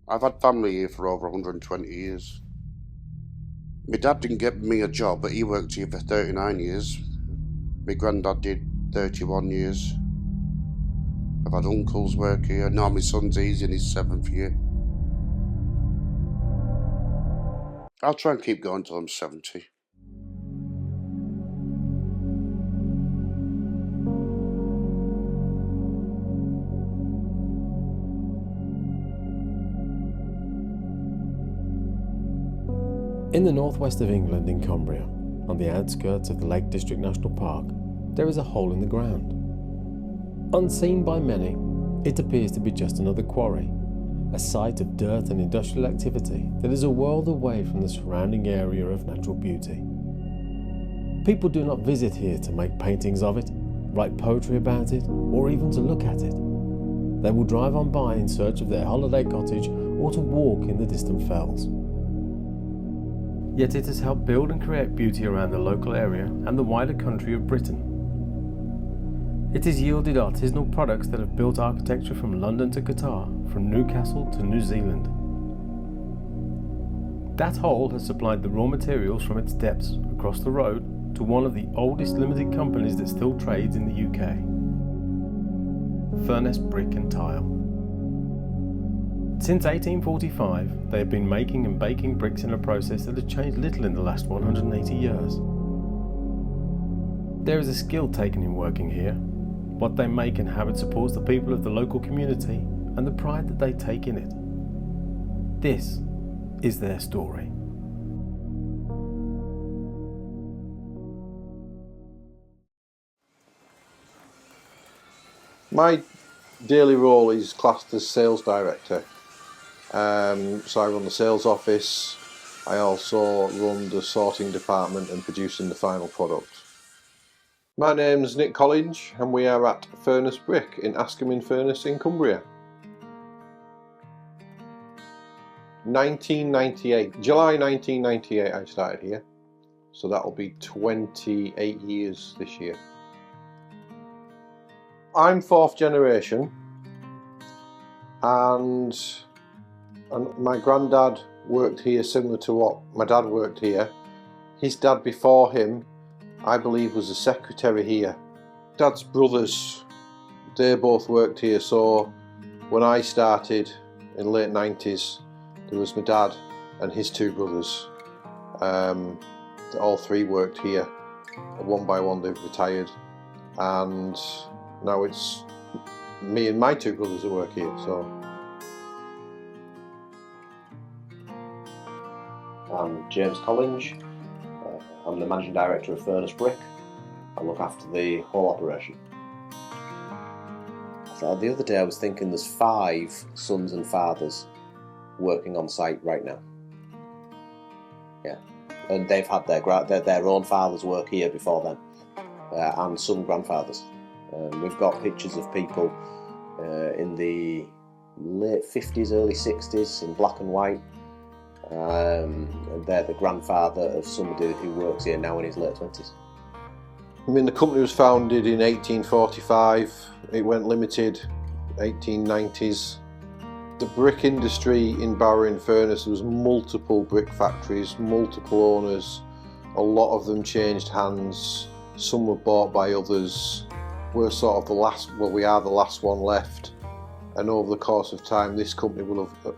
I've had family here for over 120 years. My dad didn't get me a job, but he worked here for 39 years. My granddad did 31 years. I've had uncles work here. Now my he's in his 7th year. I'll try and keep going till I'm 70. In the northwest of England, in Cumbria, on the outskirts of the Lake District National Park, there is a hole in the ground. Unseen by many, it appears to be just another quarry, a site of dirt and industrial activity that is a world away from the surrounding area of natural beauty. People do not visit here to make paintings of it, write poetry about it, or even to look at it. They will drive on by in search of their holiday cottage or to walk in the distant fells. Yet it has helped build and create beauty around the local area and the wider country of Britain. It has yielded artisanal products that have built architecture from London to Qatar, from Newcastle to New Zealand. That hole has supplied the raw materials from its depths across the road to one of the oldest limited companies that still trades in the UK. Furness Brick and Tile. Since 1845, they have been making and baking bricks in a process that has changed little in the last 180 years. There is a skill taken in working here, what they make and how it supports the people of the local community, and the pride that they take in it. This is their story. My daily role is classed as sales director. So I run the sales office. I also run the sorting department and producing the final product. My name's Nick Collins and we are at Furness Brick in Askham-in-Furness in Cumbria. 1998, July 1998 I started here, so that'll be 28 years this year. I'm 4th generation and my granddad worked here similar to what my dad worked here. His dad before him, I believe, was a secretary here. Dad's brothers, they both worked here, so when I started in the late 90s, there was my dad and his 2 brothers. All 3 worked here. One by one they've retired, and now it's me and my 2 brothers who work here. So I'm James Collins. I'm the Managing Director of Furness Brick. I look after the whole operation. So the other day I was thinking there's 5 sons and fathers working on site right now. Yeah, and they've had their own fathers work here before them, and some grandfathers. We've got pictures of people in the late 50s, early 60s in black and white. And they're the grandfather of somebody who works here now in his late 20s. I mean, the company was founded in 1845, it went limited 1890s. The brick industry in Barrow-in-Furness, there was multiple brick factories, multiple owners, a lot of them changed hands, some were bought by others. We're sort of the last, well, we are the last one left, and over the course of time this company will have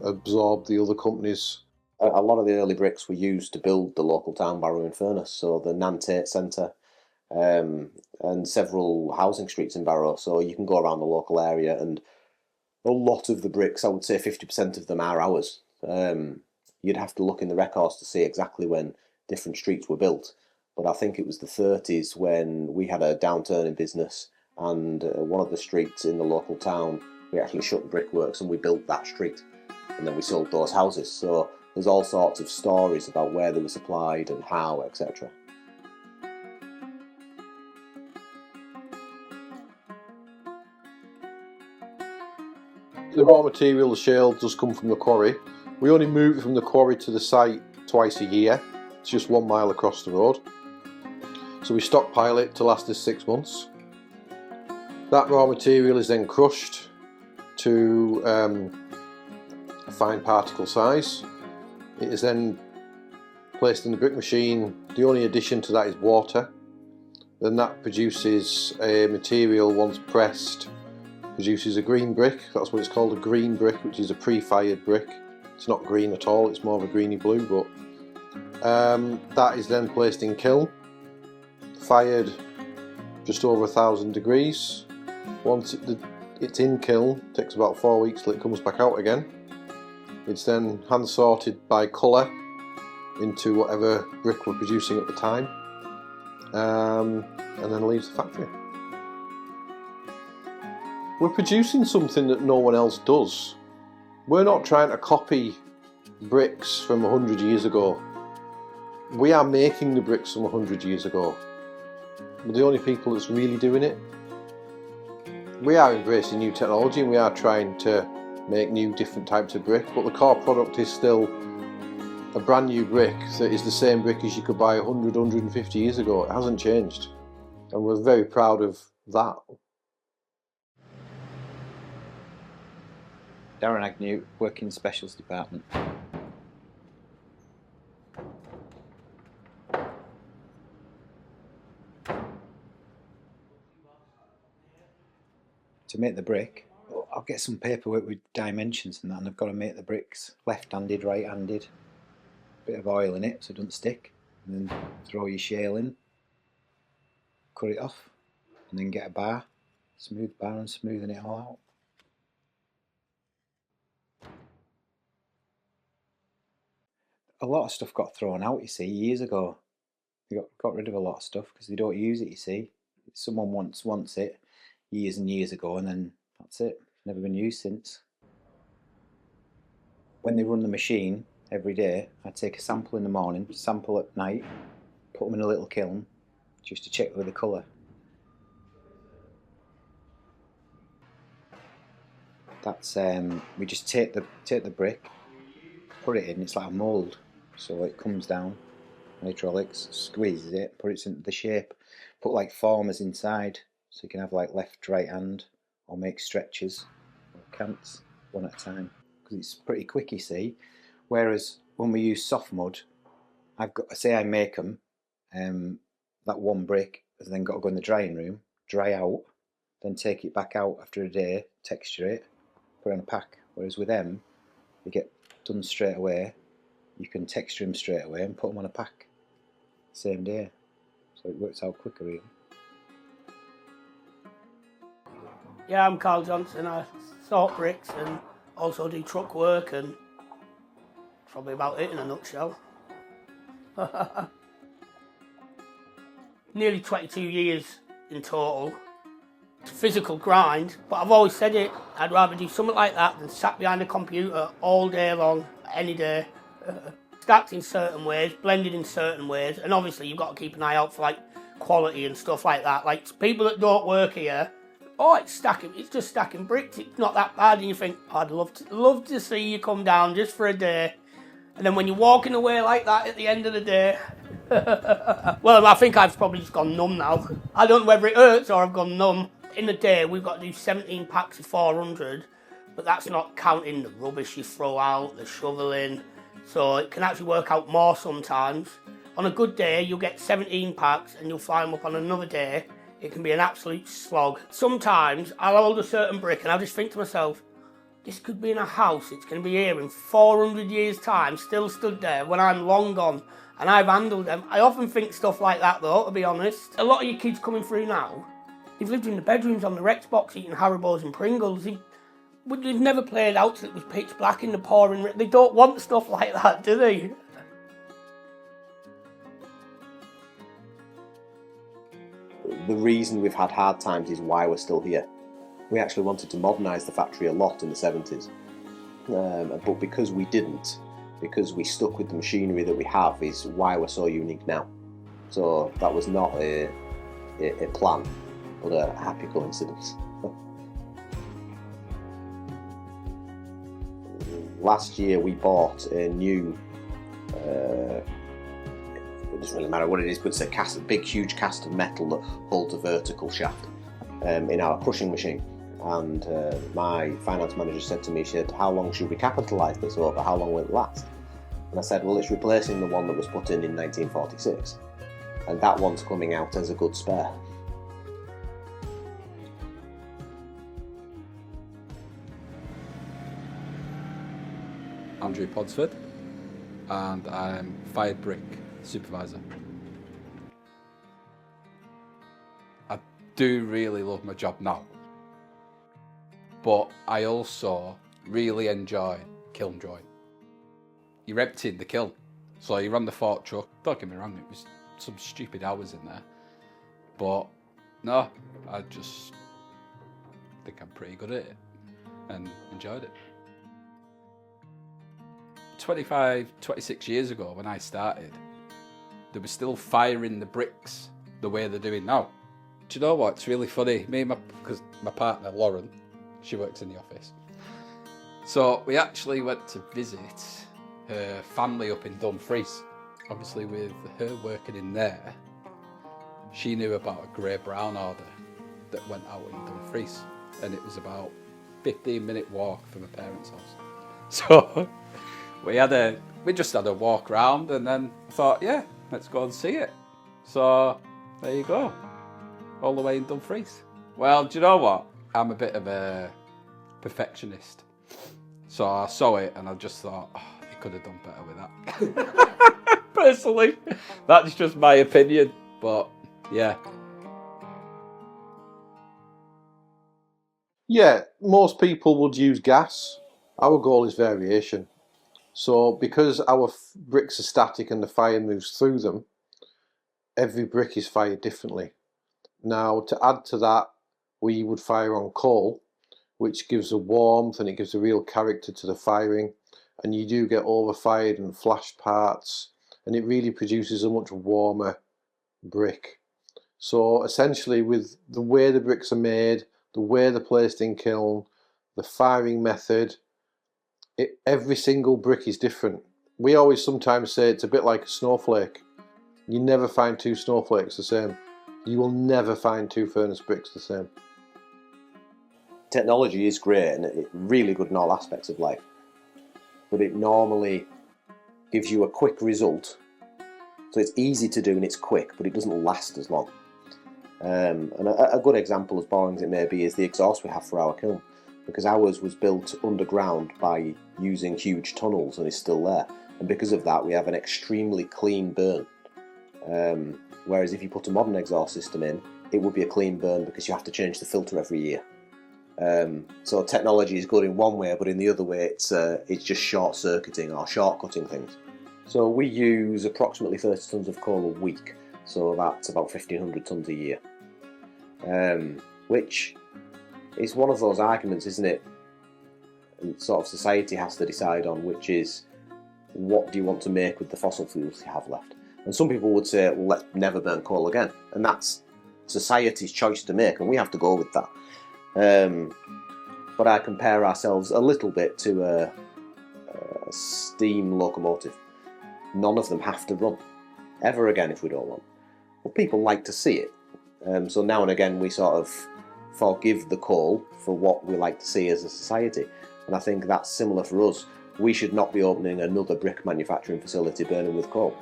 absorbed the other companies. A lot of the early bricks were used to build the local town Barrow-in-Furness, so the Nantate Centre and several housing streets in Barrow, so you can go around the local area and a lot of the bricks, I would say 50% of them are ours. You'd have to look in the records to see exactly when different streets were built, but I think it was the 30s when we had a downturn in business, and one of the streets in the local town, we actually shut the brickworks and we built that street, and then we sold those houses. So there's all sorts of stories about where they were supplied and how, etc. The raw material, the shale, does come from the quarry. We only move it from the quarry to the site twice a year. It's just 1 mile across the road. So we stockpile it to last us 6 months. That raw material is then crushed to a fine particle size. It is then placed in the brick machine. The only addition to that is water. Then that produces a material, once pressed, produces a green brick. That's what it's called, a green brick, which is a pre-fired brick. It's not green at all, it's more of a greeny blue, but that is then placed in kiln, fired just over 1,000 degrees. Once it's in kiln, it takes about 4 weeks till it comes back out again. It's then hand sorted by colour into whatever brick we're producing at the time, and then leaves the factory. We're producing something that no one else does. We're not trying to copy bricks from 100 years ago. We are making the bricks from 100 years ago. We're the only people that's really doing it. We are embracing new technology and we are trying to make new different types of brick, but the core product is still a brand new brick that is the same brick as you could buy 100, 150 years ago. It hasn't changed, and we're very proud of that. Darren Agnew, working in the specials department. To make the brick, I'll get some paperwork with dimensions and that, and I've got to make the bricks left-handed, right-handed. Bit of oil in it so it doesn't stick, and then throw your shale in, cut it off, and then get a bar, smooth bar, and smoothing it all out. A lot of stuff got thrown out, you see, years ago. They got rid of a lot of stuff because they don't use it, you see. Someone wants it years and years ago, and then that's it. It's never been used since. When they run the machine every day, I take a sample in the morning, sample at night, put them in a little kiln just to check with the colour. That's we just take the brick, put it in. It's like a mould, so it comes down, hydraulics, squeezes it, put it into the shape, put like formers inside, so you can have like left, right hand, or make stretches or cants one at a time, because it's pretty quick, you see. Whereas when we use soft mud, I've got, say I make them, that one brick has then got to go in the drying room, dry out, then take it back out after a day, texture it, put it on a pack. Whereas with them, they get done straight away. You can texture them straight away and put them on a pack same day, so it works out quicker really. Yeah, I'm Carl Johnson. I sort bricks and also do truck work, and probably about it in a nutshell. Nearly 22 years in total. It's a physical grind, but I've always said it, I'd rather do something like that than sat behind a computer all day long, any day. Stacked in certain ways, blended in certain ways, and obviously you've got to keep an eye out for like quality and stuff like that. Like people that don't work here, oh, it's just stacking bricks, it's not that bad, and you think, oh, I'd love to see you come down just for a day, and then when you're walking away like that at the end of the day, well, I think I've probably just gone numb now. I don't know whether it hurts or I've gone numb. In the day, we've got to do 17 packs of 400, but that's not counting the rubbish you throw out, the shoveling, so it can actually work out more sometimes. On a good day, you'll get 17 packs and you'll fly them up on another day. It can be an absolute slog. Sometimes I'll hold a certain brick and I'll just think to myself, this could be in a house, it's going to be here in 400 years' time, still stood there when I'm long gone, and I've handled them. I often think stuff like that though, to be honest. A lot of your kids coming through now, they've lived in the bedrooms on the Xbox eating Haribos and Pringles. They've never played out till it was pitch black in the pouring rain. They don't want stuff like that, do they? The reason we've had hard times is why we're still here. We actually wanted to modernise the factory a lot in the 70s, but because we didn't, because we stuck with the machinery that we have, is why we're so unique now. So that was not a plan, but a happy coincidence. Last year we bought a new, it doesn't really matter what it is, but it's a big huge cast of metal that holds a vertical shaft in our crushing machine. And my finance manager said to me, she said, how long should we capitalise this over? How long will it last? And I said, well, it's replacing the one that was put in 1946. And that one's coming out as a good spare. Andrew Podsford, and I'm Fire Brick Supervisor. I do really love my job now, but I also really enjoy kiln drawing. You're emptying the kiln, so you run the fork truck. Don't get me wrong, it was some stupid hours in there, but no, I just think I'm pretty good at it and enjoyed it. 26 years ago when I started, they were still firing the bricks the way they're doing now. Do you know what? It's really funny. Because my partner, Lauren, she works in the office. So we actually went to visit her family up in Dumfries. Obviously with her working in there, she knew about a grey-brown order that went out in Dumfries. And it was about 15-minute walk from her parents' house. So we just had a walk round, and then I thought, yeah, let's go and see it. So there you go, all the way in Dumfries. Well, do you know what? I'm a bit of a perfectionist. So I saw it and I just thought, oh, he could have done better with that. Personally, that's just my opinion, but yeah. Yeah, most people would use gas. Our goal is variation. So because our bricks are static and the fire moves through them, every brick is fired differently. Now, to add to that, we would fire on coal, which gives a warmth and it gives a real character to the firing, and you do get overfired and flashed parts, and it really produces a much warmer brick. So essentially, with the way the bricks are made, the way they're placed in kiln, the firing method, every single brick is different. We always sometimes say it's a bit like a snowflake. You never find two snowflakes the same. You will never find two furnace bricks the same. Technology is great and it's really good in all aspects of life, but it normally gives you a quick result. So it's easy to do and it's quick, but it doesn't last as long. And a good example, as boring as it may be, is the exhaust we have for our kiln. Because ours was built underground by using huge tunnels and is still there. And because of that, we have an extremely clean burn. Whereas if you put a modern exhaust system in, it would be a clean burn because you have to change the filter every year. So technology is good in one way, but in the other way, it's just short-circuiting or short-cutting things. So we use approximately 30 tonnes of coal a week. So that's about 1,500 tonnes a year. Which... it's one of those arguments, isn't it? And sort of society has to decide on, which is, what do you want to make with the fossil fuels you have left? And some people would say, well, let's never burn coal again. And that's society's choice to make, and we have to go with that. But I compare ourselves a little bit to a steam locomotive. None of them have to run, ever again if we don't want. But people like to see it. So now and again we sort of forgive the coal for what we like to see as a society. And I think that's similar for us. We should not be opening another brick manufacturing facility burning with coal.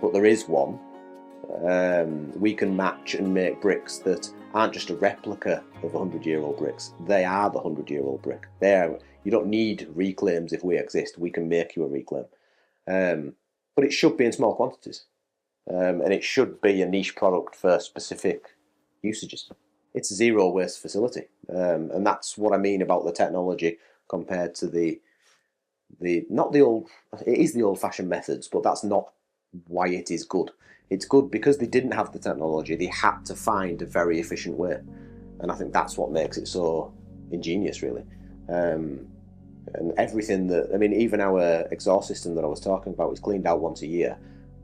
But there is one. We can match and make bricks that aren't just a replica of 100-year-old bricks. They are the 100-year-old brick. You don't need reclaims if we exist. We can make you a reclaim. But it should be in small quantities. And it should be a niche product for specific usages. It's a zero waste facility, and that's what I mean about the technology compared to the not the old. It is the old-fashioned methods, but that's not why it is good. It's good because they didn't have the technology. They had to find a very efficient way, and I think that's what makes it so ingenious, really. And everything even our exhaust system that I was talking about is cleaned out once a year,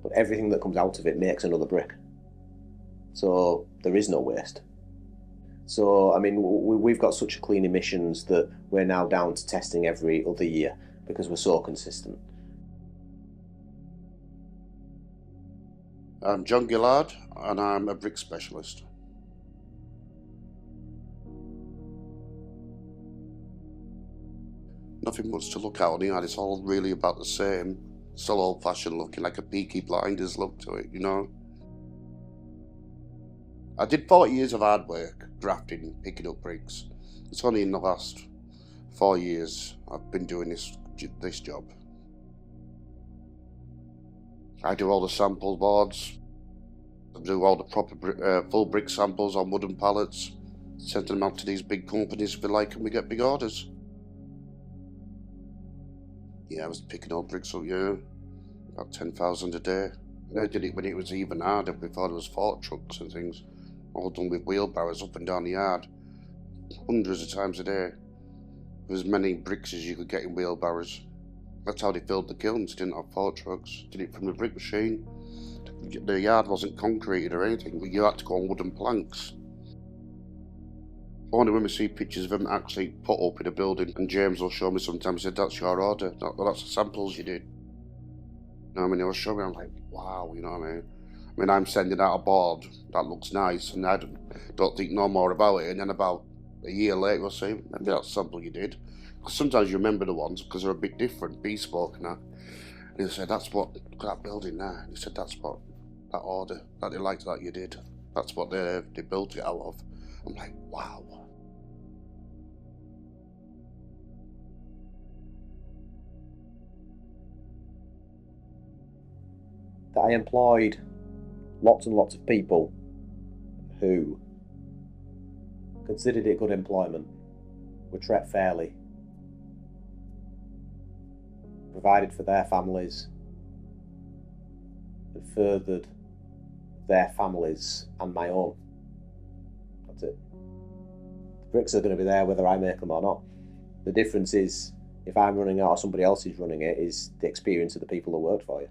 but everything that comes out of it makes another brick. So there is no waste. So, we've got such clean emissions that we're now down to testing every other year because we're so consistent. I'm John Gillard, and I'm a brick specialist. nothing much to look at on here. It's all really about the same. Still old-fashioned looking, like a Peaky Blinders look to it, you know. I did 40 years of hard work, drafting, picking up bricks. It's only in the last 4 years I've been doing this job. I do all the sample boards. I do all the proper full brick samples on wooden pallets. Send them out to these big companies if they like, and we get big orders. Yeah, I was picking up bricks up, yeah. About 10,000 a day. I did it when it was even harder, before there was fork trucks and things. All done with wheelbarrows up and down the yard. Hundreds of times a day. There was as many bricks as you could get in wheelbarrows. That's how they filled the kilns, didn't have fork trucks. Did it from the brick machine. The yard wasn't concreted or anything, but you had to go on wooden planks. Only when we see pictures of them actually put up in a building, and James will show me sometimes, he said, that's your order, that's the samples you did. You know what I mean? He'll show me, I'm like, wow, you know what I mean? I mean, I'm sending out a board that looks nice, and I don't think no more about it, and then about a year later I'll say, maybe that's a sample you did. Because sometimes you remember the ones, because they're a bit different, bespoke and that. And he said, look at that building there. And he said, that order, that they liked that you did. That's what they built it out of. I'm like, wow. That I employed lots and lots of people who considered it good employment, were treated fairly, provided for their families, and furthered their families and my own. That's it. The bricks are going to be there whether I make them or not. The difference is, if I'm running it or somebody else is running it, is the experience of the people who worked for you.